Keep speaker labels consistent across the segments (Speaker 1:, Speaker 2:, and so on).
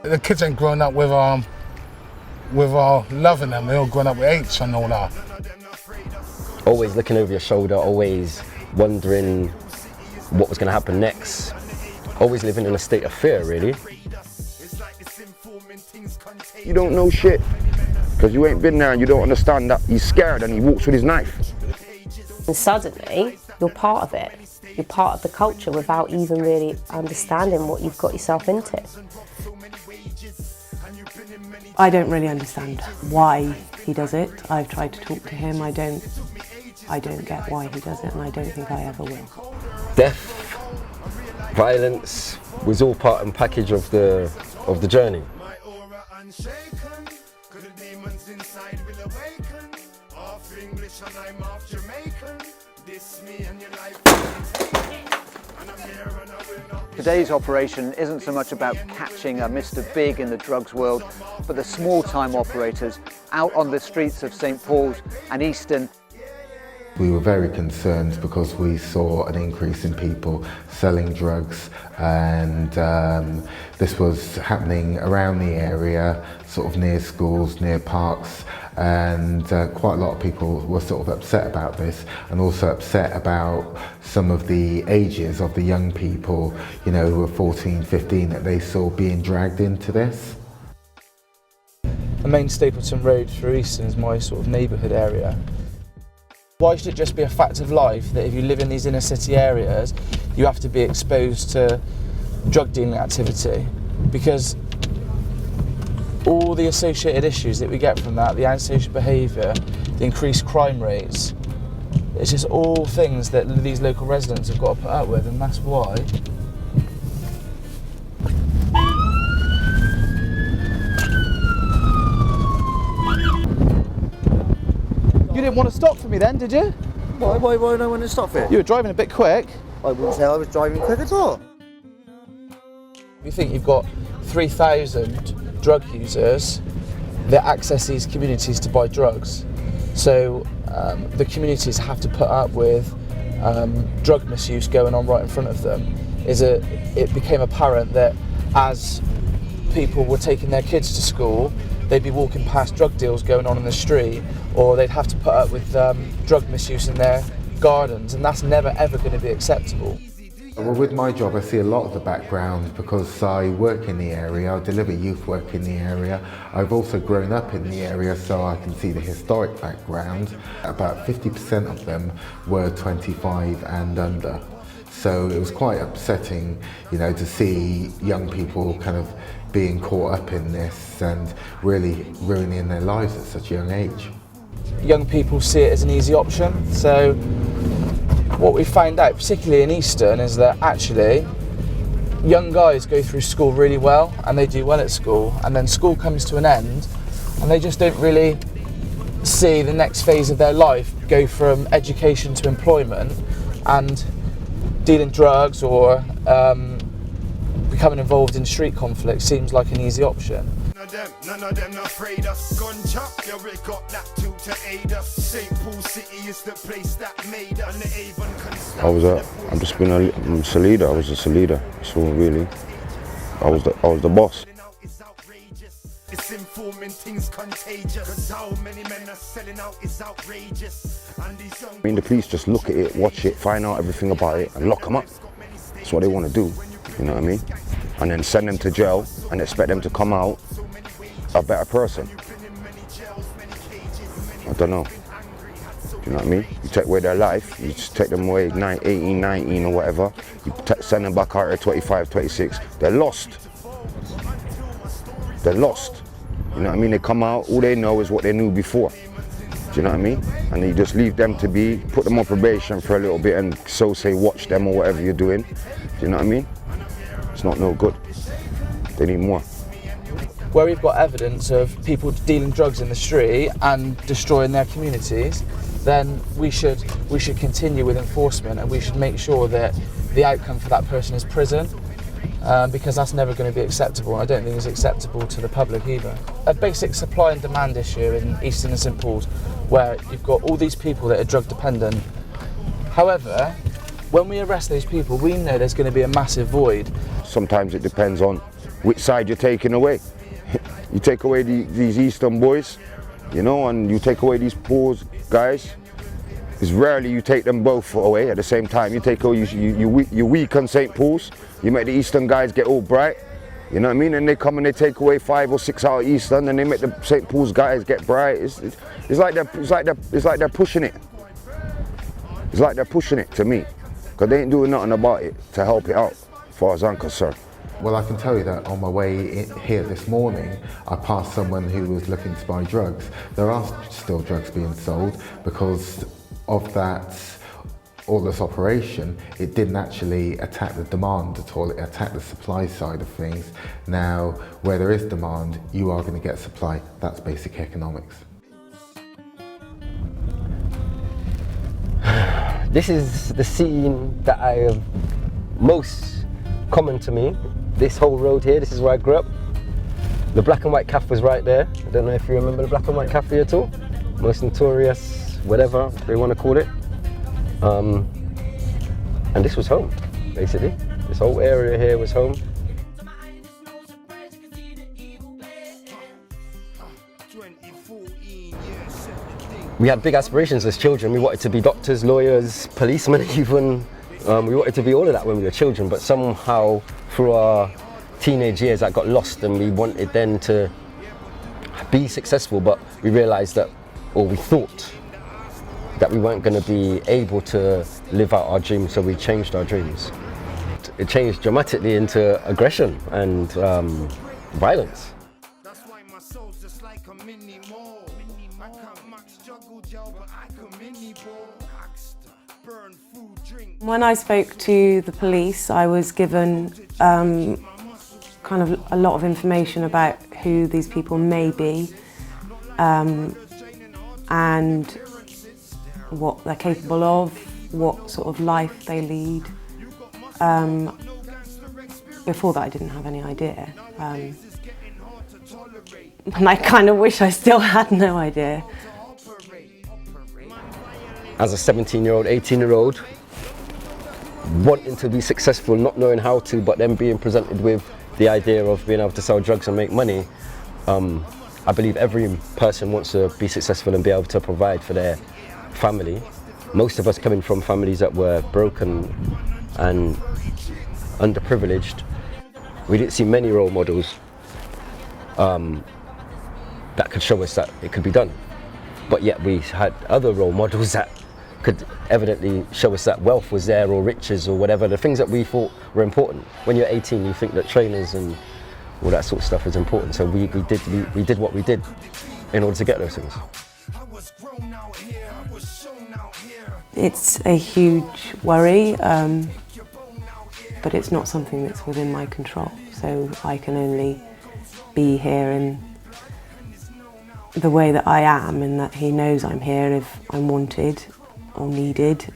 Speaker 1: The kids ain't grown up with our loving them. They all grown up with hates and all that.
Speaker 2: Always looking over your shoulder, always wondering what was going to happen next. Always living in a state of fear, really.
Speaker 3: You don't know shit, because you ain't been there and you don't understand that he's scared and he walks with his knife.
Speaker 4: And suddenly, you're part of it. You're part of the culture without even really understanding what you've got yourself into.
Speaker 5: I don't really understand why he does it. I've tried to talk to him. I don't get why he does it, and I don't think I ever will.
Speaker 2: Death, violence was all part and package of the journey.
Speaker 6: Today's operation isn't so much about catching a Mr. Big in the drugs world, but the small-time operators out on the streets of St. Paul's and Easton.
Speaker 7: We were very concerned because we saw an increase in people selling drugs, and this was happening around the area, sort of near schools, near parks, and quite a lot of people were sort of upset about this, and also upset about some of the ages of the young people, you know, who were 14, 15, that they saw being dragged into this.
Speaker 8: The main Stapleton Road through Easton is my sort of neighbourhood area. Why should it just be a fact of life that if you live in these inner city areas, you have to be exposed to drug dealing activity? Because all the associated issues that we get from that, the antisocial behaviour, the increased crime rates, it's just all things that these local residents have got to put up with, and that's why. You didn't want to stop for me then, did you?
Speaker 9: Why don't I want to stop it?
Speaker 8: You were driving a bit quick.
Speaker 9: I wouldn't say I was driving quick at all.
Speaker 8: You think you've got 3,000 drug users that access these communities to buy drugs. So the communities have to put up with drug misuse going on right in front of them. It became apparent that as people were taking their kids to school, they'd be walking past drug deals going on in the street, or they'd have to put up with drug misuse in their gardens, and that's never ever going to be acceptable.
Speaker 7: Well, with my job I see a lot of the background because I work in the area, I deliver youth work in the area. I've also grown up in the area, so I can see the historic background. About 50% of them were 25 and under. So it was quite upsetting, you know, to see young people kind of being caught up in this and really ruining their lives at such a young age.
Speaker 8: Young people see it as an easy option, so what we find out, particularly in Easton, is that actually young guys go through school really well and they do well at school, and then school comes to an end and they just don't really see the next phase of their life go from education to employment, and dealing drugs or becoming involved in street conflict seems like an easy option.
Speaker 10: None of them not afraid us. Gun chop, yeah, we got that too to aid us. St. Paul City is the place that made us. And the Avon
Speaker 3: I'm just been a leader. I was just a leader. So really, I was the boss.
Speaker 10: It's informing things contagious. 'Cause how many men are selling out is outrageous. And these young...
Speaker 3: I mean, the police just look at it, watch it, find out everything about it, and lock them up. That's what they want to do. You know what I mean? And then send them to jail and expect them to come out a better person. I don't know. You know what I mean? You take away their life, you just take them away 18, 19 or whatever, you send them back out at 25, 26, they're lost. They're lost. You know what I mean? They come out, all they know is what they knew before. Do you know what I mean? And you just leave them to be, put them on probation for a little bit and so say watch them or whatever you're doing. Do you know what I mean? It's not no good. They need more.
Speaker 8: Where we've got evidence of people dealing drugs in the street and destroying their communities, then we should continue with enforcement, and we should make sure that the outcome for that person is prison, because that's never going to be acceptable, and I don't think it's acceptable to the public either. A basic supply and demand issue in Easton and St. Paul's, where you've got all these people that are drug dependent. However, when we arrest those people, we know there's going to be a massive void.
Speaker 3: Sometimes it depends on which side you're taking away. You take away these Eastern boys, you know, and you take away these poor guys. It's rarely you take them both away at the same time. You take away, you weaken St. Paul's, you make the Eastern guys get all bright, you know what I mean? And they come and they take away 5 or 6 out of Eastern, and they make the St. Paul's guys get bright. It's like they're pushing it. It's like they're pushing it to me, because they ain't doing nothing about it to help it out, as far as I'm concerned.
Speaker 7: Well, I can tell you that on my way here this morning, I passed someone who was looking to buy drugs. There are still drugs being sold because of that, all this operation, it didn't actually attack the demand at all, it attacked the supply side of things. Now, where there is demand, you are going to get supply. That's basic economics.
Speaker 2: This is the scene that I have most common to me. This whole road here, this is where I grew up. The black and white cafe was right there. I don't know if you remember the black and white cafe at all. Most notorious, whatever they want to call it. And this was home, basically. This whole area here was home. We had big aspirations as children. We wanted to be doctors, lawyers, policemen even. We wanted to be all of that when we were children, but somehow through our teenage years that got lost, and we wanted then to be successful, but we realized that, or we thought that we weren't going to be able to live out our dreams, so we changed our dreams. It changed dramatically into aggression and violence.
Speaker 5: When I spoke to the police, I was given kind of a lot of information about who these people may be and what they're capable of, what sort of life they lead. Before that, I didn't have any idea. And I kind of wish I still had no idea.
Speaker 2: As a 17-year-old, 18-year-old, wanting to be successful, not knowing how to, but then being presented with the idea of being able to sell drugs and make money, I believe every person wants to be successful and be able to provide for their family. Most of us coming from families that were broken and underprivileged, we didn't see many role models that could show us that it could be done. But yet we had other role models that could evidently show us that wealth was there, or riches, or whatever, the things that we thought were important. When you're 18, you think that trainers and all that sort of stuff is important, so we did what we did in order to get those things.
Speaker 5: It's a huge worry, but it's not something that's within my control, so I can only be here in the way that I am, and that he knows I'm here, and if I'm wanted or needed,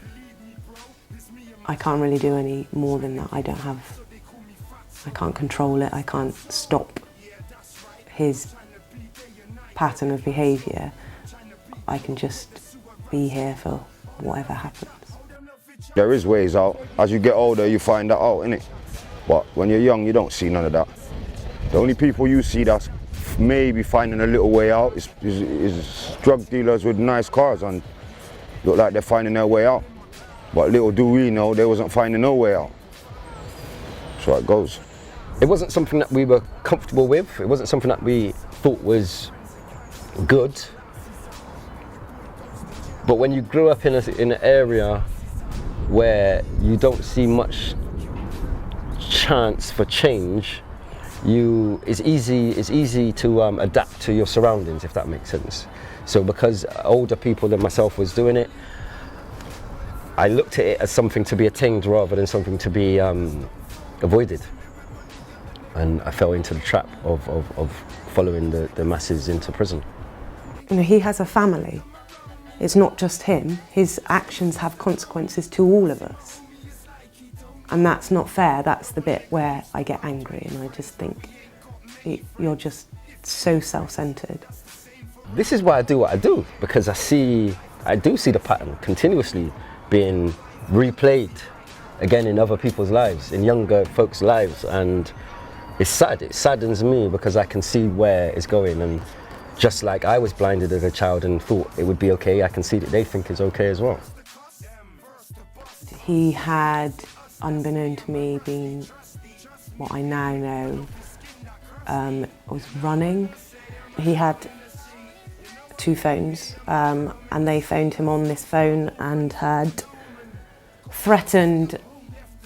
Speaker 5: I can't really do any more than that. I can't control it, I can't stop his pattern of behaviour. I can just be here for whatever happens.
Speaker 3: There is ways out. As you get older, you find that out, innit? But when you're young, you don't see none of that. The only people you see that's maybe finding a little way out is drug dealers with nice cars and look like they're finding their way out. But little do we know, they wasn't finding no way out. That's how it goes.
Speaker 2: It wasn't something that we were comfortable with. It wasn't something that we thought was good. But when you grew up in an area where you don't see much chance for change, it's easy to adapt to your surroundings, if that makes sense. So because older people than myself was doing it, I looked at it as something to be attained rather than something to be avoided. And I fell into the trap of following the masses into prison.
Speaker 5: You know, he has a family. It's not just him. His actions have consequences to all of us. And that's not fair. That's the bit where I get angry, and I just think you're just so self-centered.
Speaker 2: This is why I do what I do, because I do see the pattern continuously being replayed again in other people's lives, in younger folks' lives, and it's sad. It saddens me because I can see where it's going, and just like I was blinded as a child and thought it would be okay, I can see that they think it's okay as well.
Speaker 5: He had, unbeknown to me, been what I now know was running. He had 2 phones, and they phoned him on this phone and had threatened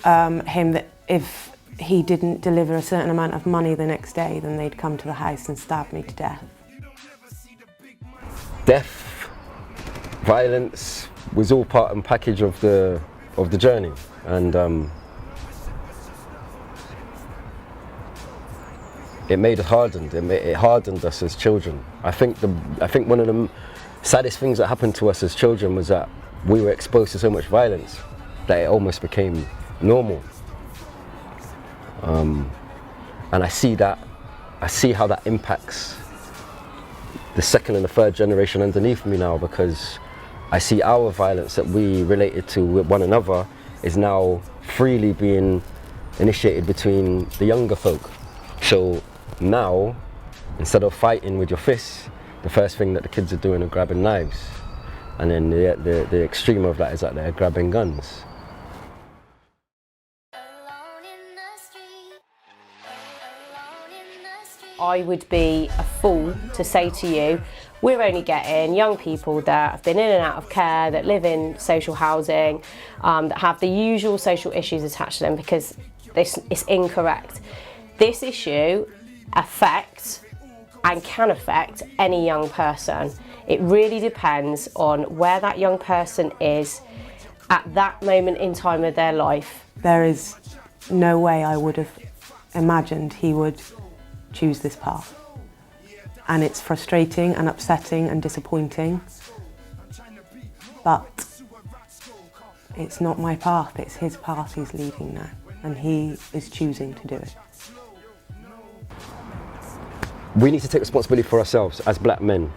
Speaker 5: him that if he didn't deliver a certain amount of money the next day, then they'd come to the house and stab me to death.
Speaker 2: Death, violence was all part and package of the journey, and it made us hardened. It hardened us as children. I think one of the saddest things that happened to us as children was that we were exposed to so much violence that it almost became normal. And I see how that impacts the second and the third generation underneath me now, because I see our violence that we related to with one another is now freely being initiated between the younger folk. So now, instead of fighting with your fists, the first thing that the kids are doing are grabbing knives. And then the extreme of that is that they're grabbing guns.
Speaker 4: I would be a fool to say to you, we're only getting young people that have been in and out of care, that live in social housing, that have the usual social issues attached to them, because this is incorrect. This issue affects and can affect any young person. It really depends on where that young person is at that moment in time of their life.
Speaker 5: There is no way I would have imagined he would choose this path. And it's frustrating and upsetting and disappointing, but it's not my path, it's his path he's leading now, and he is choosing to do it.
Speaker 2: We need to take responsibility for ourselves as black men,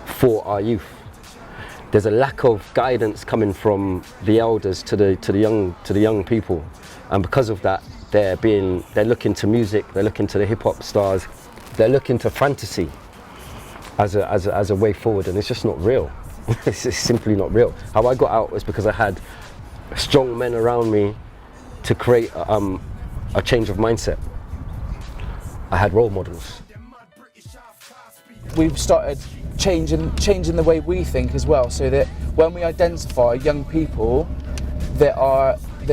Speaker 2: for our youth. There's a lack of guidance coming from the elders to the young people, and because of that, they're looking to music, they're looking to the hip hop stars, they're looking to fantasy as a way forward, and it's just not real. It's simply not real. How I got out was because I had strong men around me to create a change of mindset. I had role models.
Speaker 8: We've started changing the way we think as well, so that when we identify young people that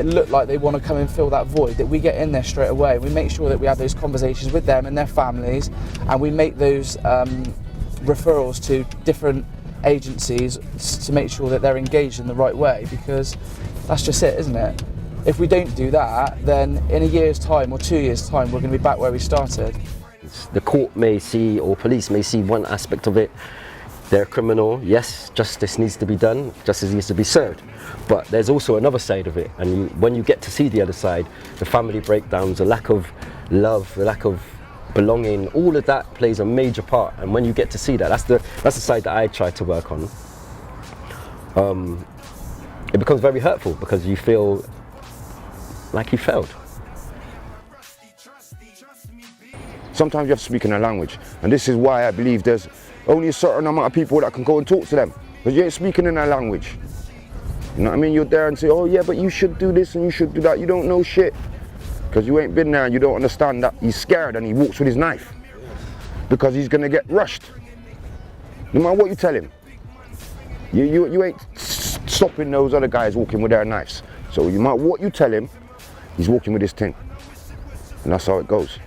Speaker 8: look like they want to come and fill that void, that we get in there straight away. We make sure that we have those conversations with them and their families, and we make those referrals to different agencies to make sure that they're engaged in the right way, because that's just it, isn't it? If we don't do that, then in a year's time or 2 years' time, we're going to be back where we started.
Speaker 2: The court may see, or police may see, one aspect of it. They're a criminal, yes, justice needs to be done, justice needs to be served. But there's also another side of it, and when you get to see the other side, the family breakdowns, the lack of love, the lack of belonging, all of that plays a major part. And when you get to see that, that's the side that I try to work on. It becomes very hurtful because you feel like you failed.
Speaker 3: Sometimes you have to speak in a language, and this is why I believe there's only a certain amount of people that can go and talk to them, because you ain't speaking in a language. You know what I mean? You're there and say, oh yeah, but you should do this and you should do that. You don't know shit, because you ain't been there and you don't understand that he's scared and he walks with his knife, because he's gonna get rushed. No matter what you tell him, you ain't stopping those other guys walking with their knives. So no matter what you tell him, he's walking with his thing, and that's how it goes.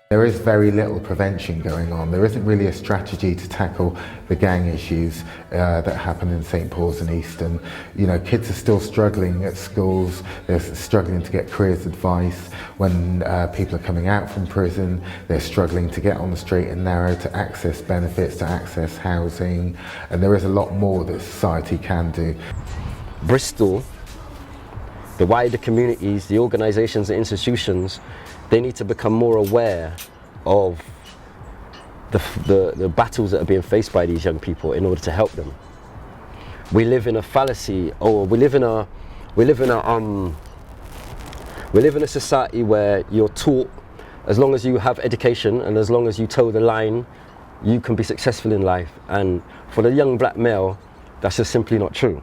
Speaker 7: There is very little prevention going on. There isn't really a strategy to tackle the gang issues that happen in St. Paul's and Easton. You know, kids are still struggling at schools. They're struggling to get careers advice. When people are coming out from prison, they're struggling to get on the straight and narrow, to access benefits, to access housing. And there is a lot more that society can do.
Speaker 2: Bristol, the wider communities, the organisations and institutions, they need to become more aware of the battles that are being faced by these young people in order to help them. We live in a fallacy, or we live in a society where you're taught as long as you have education and as long as you toe the line, you can be successful in life. And for the young black male, that's just simply not true.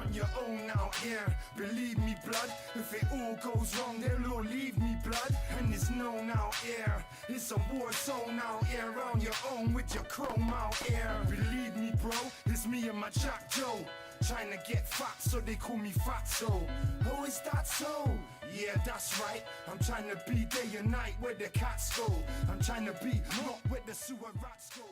Speaker 10: On your own out here, believe me, blood. If it all goes wrong, they'll all leave me, blood. And it's known out here, it's a war zone out here. On your own with your chrome out here. Believe me, bro, it's me and my Jack Joe. Trying to get fat, so they call me Fatso. Oh, is that so? Yeah, that's right. I'm trying to be day and night where the cats go. I'm trying to be not where the sewer rats go.